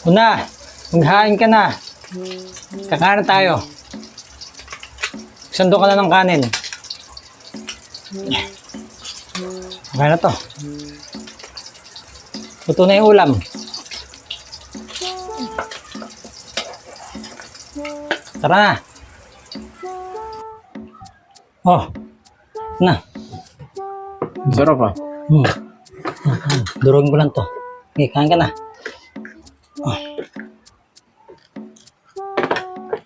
Una, maghain ka na. Kakain tayo. Sando ka na ng kanin. Kaya na to. Luto na yung ulam. Tara na. Oh. Na. Sarap ah. Durugin ko lang to. Okay, kain ka na. Oh.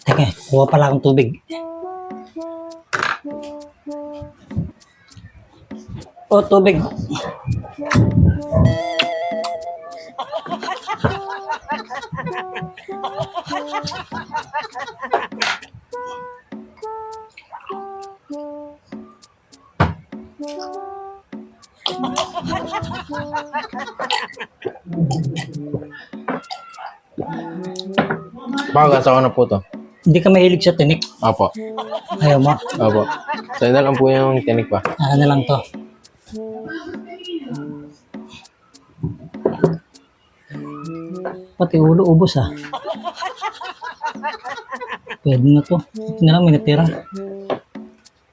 Teka, kuha pala akong tubig. Oh, tubig. Pagkasa ko na po to. Hindi ka mahilig sa tinik. Opo. Ayaw mo. Opo. Sa'yo na lang po yung tinik pa. Ano lang to. Pati ulo, ubos ah. Pwede na to. Buti na lang may natira.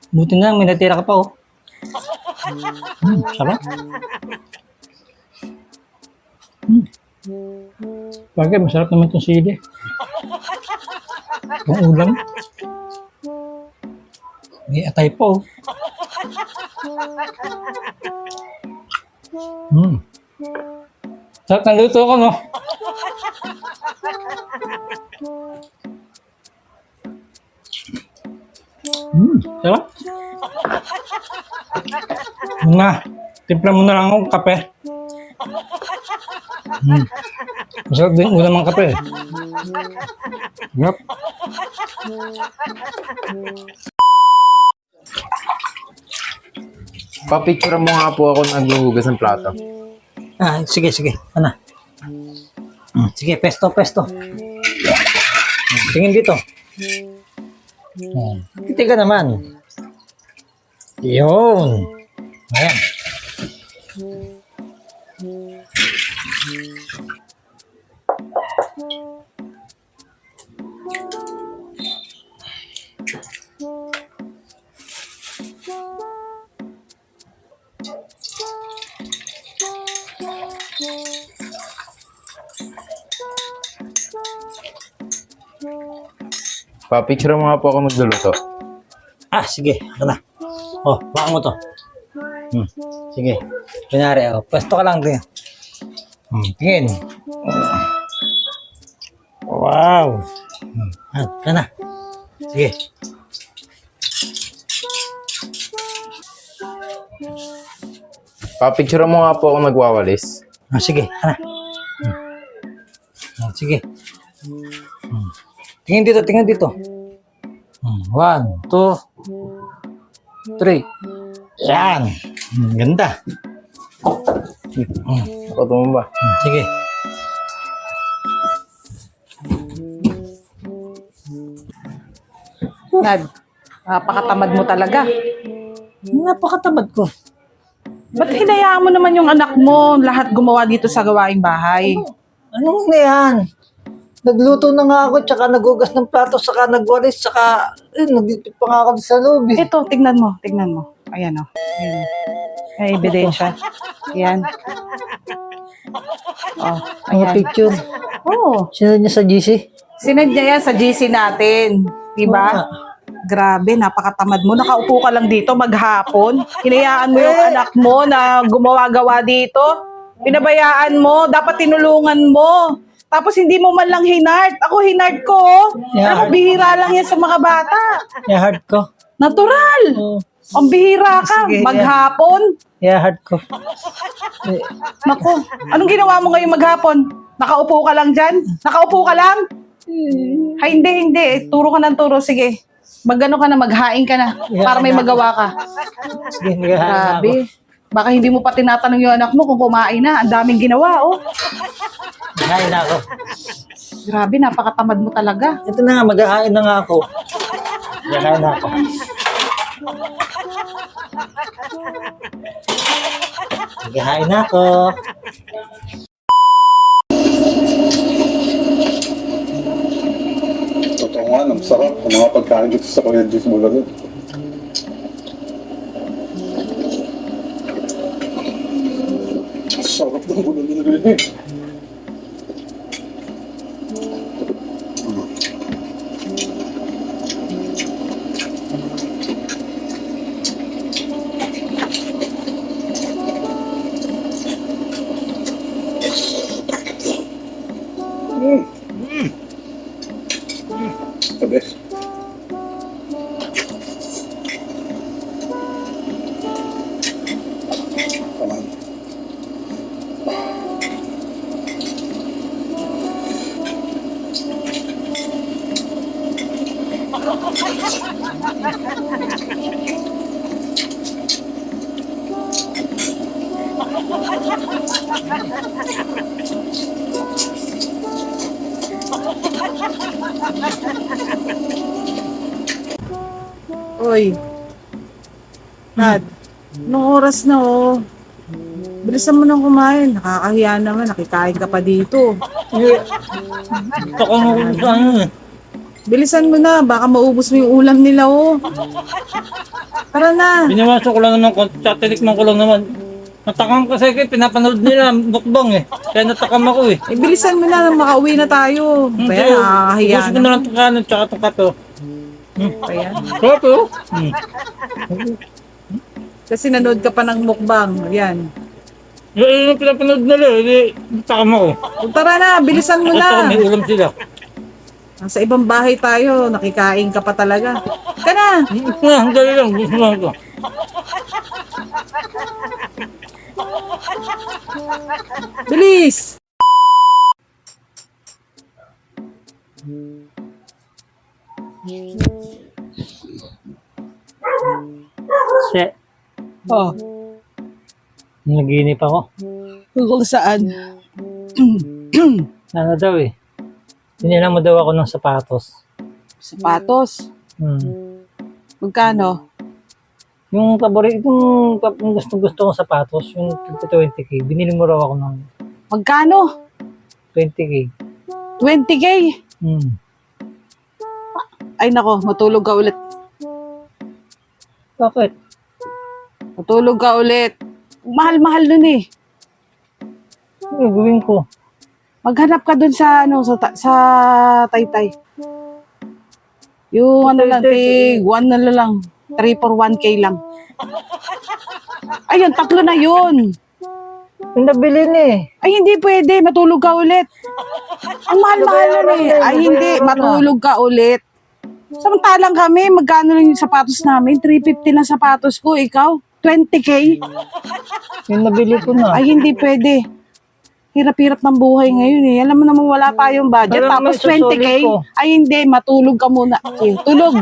Buti na lang may natira ka pa oh. Sarap. Bagay, masarap naman itong sili. Yung ulam. May atay pa oh. Sarap ng luto ko no. Sarap. Na, timpla mo na lang akong kape. Masarap din ulam ng kape. Yep. Papicture mo nga po ako naghuhugas ng plato. Ah, sige, sige. Ano? Sige, pesto. Tingin dito. Titi ka naman. Yun. Ayan. Papicture mo nga po ako magluluto. Ah, sige. Ano na? Oh, baka mo to. Sige. Kunyari, oh. Pwesto ka lang din. Tingin. Wow. Ano na? Sige. Papicture mo nga po ako nagwawalis. Ah, sige. Ano? Sige. Tingin dito. 1, 2, 3. Yan. Ganda. Pato mo ba? Sige. Nad, napakatamad mo talaga. Napakatamad ko. Ba't hinayaan mo naman yung anak mo lahat gumawa dito sa gawaing bahay? Anong na yan? Nagluto na nga ako, tsaka nagugas ng plato, tsaka nagwalis, tsaka nagdipit pa nga ako sa loob. Ito, tignan mo. Ayan o. Ayan. May ebidensya. Ayan. Oh, Mga ayan. picture. Oo. Sino niya sa GC? Sinadya yan sa GC natin. Diba? Grabe, napakatamad mo. Nakaupo ka lang dito maghapon. Hinayaan mo yung anak mo na gumawa-gawa dito. Pinabayaan mo. Dapat tinulungan mo. Tapos hindi mo man lang hinard. Ako hinard ko. Yeah. Ako bihira lang yan sa mga bata. Hard ko. Natural. Ang bihira ka. Sige, maghapon. Hard ko. Naku, anong ginawa mo ngayong maghapon? Nakaupo ka lang dyan? Nakaupo ka lang? Ay, hindi. Turo ka ng turo. Sige. Magano ka na, maghain ka na. Para may magawa ka. Sige, naghahain na ako. Grabe. Baka hindi mo pa tinatanong yung anak mo kung kumain na. Ang daming ginawa, oh. Naghahain na ako. Grabe, napakatamad mo talaga. Ito na nga, maghahain na nga ako. Maghahain na ako. Sige, hain na ako. Totoo nga, ang sarap ang mga pagkain dito sa Kuya Juice Bulaga. Ang sarap ng bulaga rin eh. The best. Salamat. Oy. Dad, anong oras na oh? Bilisan mo nang kumain. Nakakahiya naman, nakikain ka pa dito. Gusto ko nga kung saan yun eh. Bilisan mo na, baka maubos mo yung ulam nila oh. Tara na. Biniwasan ko lang naman, tinikman ko lang naman. Natakam kasi kayo, pinapanood nila, mukbang eh. Kaya natakam ako eh. Bilisan mo na, makauwi na tayo. Kaya nakakahiya Gusto ko na. na lang itong kanin, tsaka itong kato. Kaya. Kato? Kasi nanood ka pa ng mukbang. Ayan. Yung pinapanood nila, hindi natakam ako. Tara na, bilisan mo Gusto ko na. may ulam sila. Sa ibang bahay tayo, nakikain ka pa talaga. Ka na. Ang dali lang, gusto mo ito. Bilis! Kasi, Oh, naginip ako. tungkol saan? Ano daw eh. Hinilang mo daw ako ng sapatos. Sapatos. Magkano? Yung paborito, yung gusto kong sapatos, yung 20k, binili mo raw ako ng Magkano? 20k. 20K? Ay nako, matulog ka ulit. Bakit? Matulog ka ulit. Mahal-mahal nun eh. Ano gawin ko? Maghanap ka dun sa ano sa Taytay. Yung ano lang, tig 1 na lang. 3 for 1K lang. Ayun, 3 na yun. Yung nabili na eh. Ay, hindi pwede. Matulog ka ulit. Ang mahal-mahal nun eh. Ay, hindi. Matulog ka ulit. Samantalang kami, magkano lang yung sapatos namin? 350 lang sapatos ko. Ikaw, 20K? Yung nabili ko na. Ay, hindi pwede. Hirap-hirap ng buhay ngayon eh. Alam mo naman wala tayong budget. Alam mo, Tapos 20K? isusulit ko. Ay, hindi. Matulog ka muna. Eh, tulog.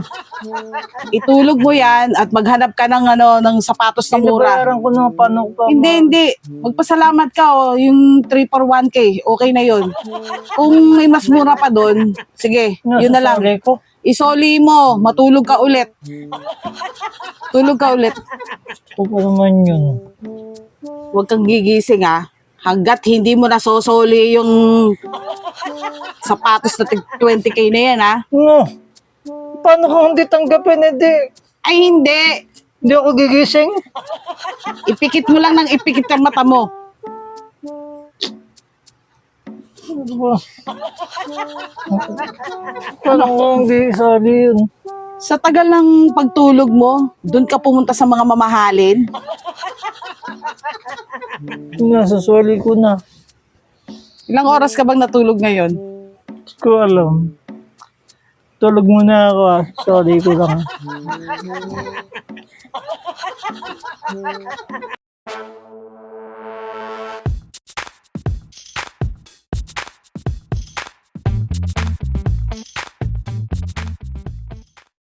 Itulog mo yan at maghanap ka ng, ng sapatos na mura. Pinabayaran ko na paano ko pa. Hindi. Magpasalamat ka, oh. Yung 3 for 1K, okay na yun. Kung may mas mura pa doon, sige, yun na lang. Nasasali ko. Isoli mo, matulog ka ulit. Tulog ka ulit. Ito pa naman yun. Huwag kang gigising ha. Hanggat hindi mo nasosoli yung sapatos na 20K na yan ha. No. Paano kung hindi tanggapin? Hindi. Ay hindi. Hindi ako gigising. Ipikit mo lang ng ipikit ang mata mo. Ano ba? Paano kung hindi isali yun? Sa tagal ng pagtulog mo, doon ka pumunta sa mga mamahalin. Nasasali ko na. Ilang oras ka bang natulog ngayon? Hindi ko alam. Tulog muna ako ah. Sorry ko lang.